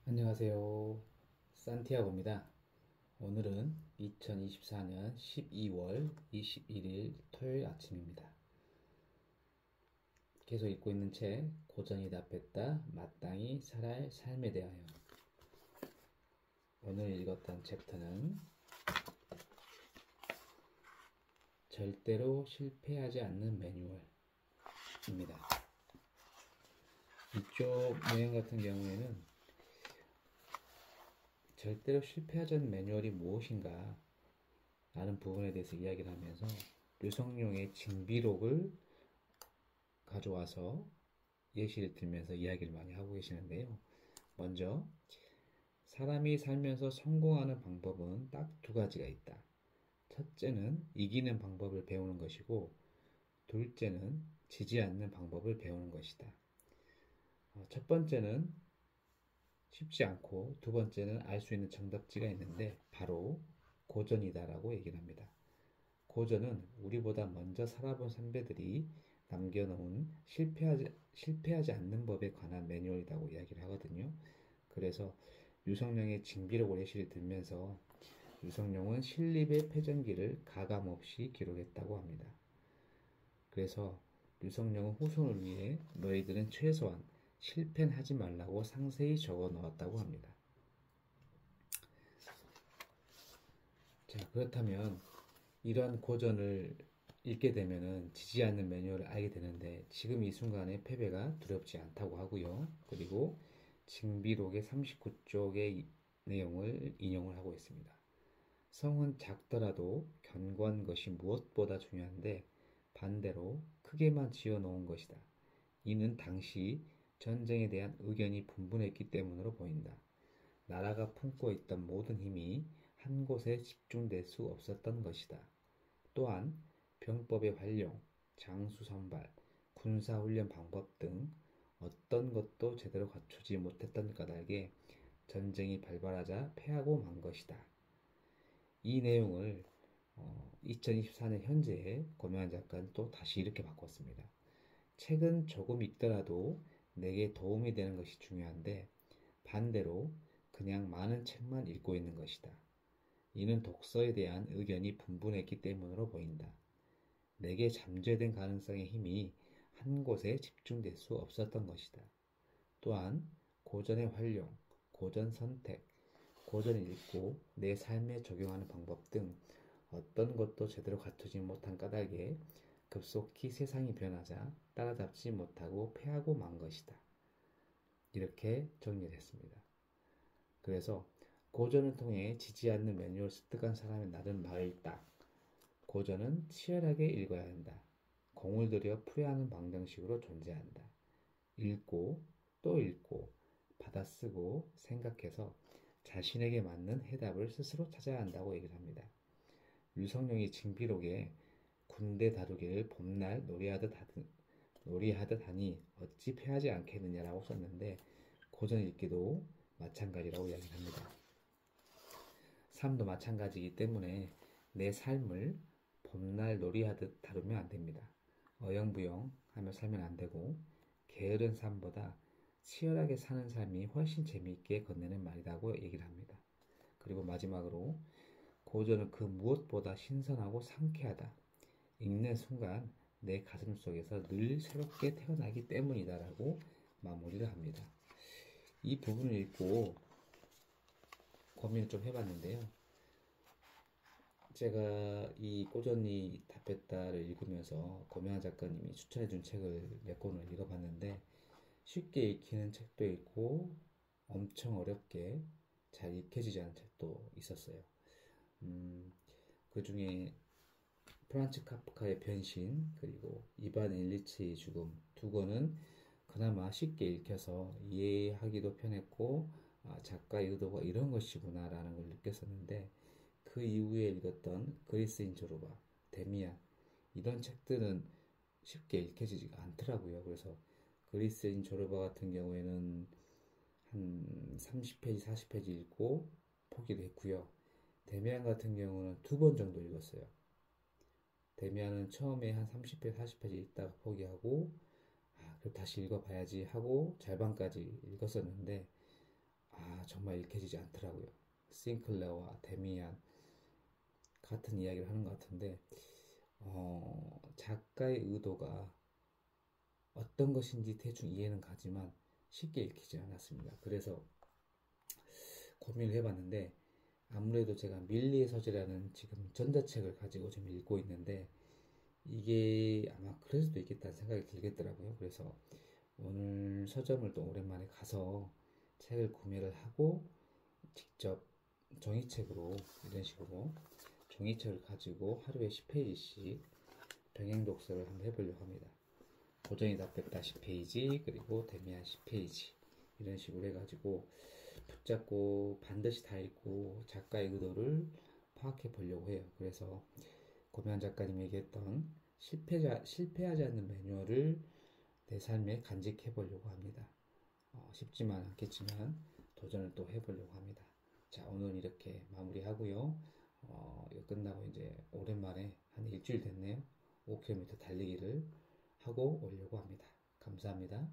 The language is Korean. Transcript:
안녕하세요. 산티아고입니다. 오늘은 2024년 12월 21일 토요일 아침입니다. 계속 읽고 있는 책 고전이 답했다 마땅히 살아야 삶에 대하여. 오늘 읽었던 챕터는 절대로 실패하지 않는 매뉴얼입니다. 이쪽 내용 같은 경우에는 절대로 실패하지 않는 매뉴얼이 무엇인가 라는 부분에 대해서 이야기를 하면서 류성룡의 징비록을 가져와서 예시를 들면서 이야기를 많이 하고 계시는데요. 먼저 사람이 살면서 성공하는 방법은 딱 두 가지가 있다. 첫째는 이기는 방법을 배우는 것이고 둘째는 지지 않는 방법을 배우는 것이다. 첫 번째는 쉽지 않고 두 번째는 알 수 있는 정답지가 있는데 바로 고전이다라고 얘기를 합니다. 고전은 우리보다 먼저 살아본 선배들이 남겨놓은 실패하지 않는 법에 관한 매뉴얼이라고 이야기를 하거든요. 그래서 유성룡의 징비록을 예시를 들면서 유성룡은 신립의 패전기를 가감없이 기록했다고 합니다. 그래서 유성룡은 후손을 위해 너희들은 최소한 실패는 하지 말라고 상세히 적어 놓았다고 합니다. 자, 그렇다면 이러한 고전을 읽게 되면은 지지 않는 매뉴얼을 알게 되는데 지금 이 순간에 패배가 두렵지 않다고 하고요. 그리고 징비록의 39쪽의 내용을 인용을 하고 있습니다. 성은 작더라도 견고한 것이 무엇보다 중요한데 반대로 크게만 지어 놓은 것이다. 이는 당시 전쟁에 대한 의견이 분분했기 때문으로 보인다. 나라가 품고 있던 모든 힘이 한 곳에 집중될 수 없었던 것이다. 또한 병법의 활용, 장수 선발, 군사훈련 방법 등 어떤 것도 제대로 갖추지 못했던 까닭에 전쟁이 발발하자 패하고 만 것이다. 이 내용을 2024년 현재의 고명한 작가는 또 다시 이렇게 바꿨습니다. 책은 조금 읽더라도 내게 도움이 되는 것이 중요한데 반대로 그냥 많은 책만 읽고 있는 것이다. 이는 독서에 대한 의견이 분분했기 때문으로 보인다. 내게 잠재된 가능성의 힘이 한 곳에 집중될 수 없었던 것이다. 또한 고전의 활용, 고전 선택, 고전 읽고 내 삶에 적용하는 방법 등 어떤 것도 제대로 갖추지 못한 까닭에 급속히 세상이 변하자 따라잡지 못하고 패하고 만 것이다. 이렇게 정리를 했습니다. 그래서 고전을 통해 지지 않는 매뉴얼을 습득한 사람의 날은 맑다. 고전은 치열하게 읽어야 한다. 공을 들여 풀어야 하는 방정식으로 존재한다. 읽고 또 읽고 받아쓰고 생각해서 자신에게 맞는 해답을 스스로 찾아야 한다고 얘기를 합니다. 류성룡이 징비록에 군대 다루기를 봄날 놀이하듯 하니 어찌 패하지 않겠느냐라고 썼는데 고전 읽기도 마찬가지라고 이야기를 합니다. 삶도 마찬가지이기 때문에 내 삶을 봄날 놀이하듯 다루면 안 됩니다. 어영부영 하며 살면 안 되고 게으른 삶보다 치열하게 사는 삶이 훨씬 재미있게 건네는 말이라고 얘기를 합니다. 그리고 마지막으로 고전은 그 무엇보다 신선하고 상쾌하다. 읽는 순간 내 가슴 속에서 늘 새롭게 태어나기 때문이다라고 마무리를 합니다. 이 부분을 읽고 고민을 좀 해봤는데요. 제가 이 고전이 답했다를 읽으면서 고명한 작가님이 추천해준 책을 몇 권을 읽어봤는데 쉽게 읽히는 책도 있고 엄청 어렵게 잘 읽혀지지 않은 책도 있었어요. 그 중에 프란츠 카프카의 변신 그리고 이반 일리치의 죽음 두 권은 그나마 쉽게 읽혀서 이해하기도 편했고 작가의 의도가 이런 것이구나 라는 걸 느꼈었는데 그 이후에 읽었던 그리스인 조르바, 데미안 이런 책들은 쉽게 읽혀지지가 않더라고요. 그래서 그리스인 조르바 같은 경우에는 한 30페이지, 40페이지 읽고 포기를 했고요. 데미안 같은 경우는 두 번 정도 읽었어요. 데미안은 처음에 한 30페이지, 40페이지 읽다가 포기하고 그럼 다시 읽어봐야지 하고 절반까지 읽었었는데 정말 읽혀지지 않더라고요. 싱클레어와 데미안 같은 이야기를 하는 것 같은데 작가의 의도가 어떤 것인지 대충 이해는 가지만 쉽게 읽히지 않았습니다. 그래서 고민을 해봤는데 아무래도 제가 밀리의 서재라는 지금 전자책을 가지고 좀 읽고 있는데 이게 아마 그럴 수도 있겠다는 생각이 들겠더라고요. 그래서 오늘 서점을 또 오랜만에 가서 책을 구매를 하고 직접 종이책으로 이런 식으로 종이책을 가지고 하루에 10페이지씩 병행 독서를 한번 해보려고 합니다. 고전이 답했다 10페이지 그리고 데미안 10페이지 이런 식으로 해가지고 붙잡고 반드시 다 읽고 작가의 의도를 파악해 보려고 해요. 그래서 고미안 작가님이 얘기했던 실패하지 않는 매뉴얼을 내 삶에 간직해 보려고 합니다. 쉽지만 않겠지만 도전을 또 해보려고 합니다. 자, 오늘 이렇게 마무리하고요. 이거 끝나고 이제 오랜만에 한 일주일 됐네요. 5km 달리기를 하고 오려고 합니다. 감사합니다.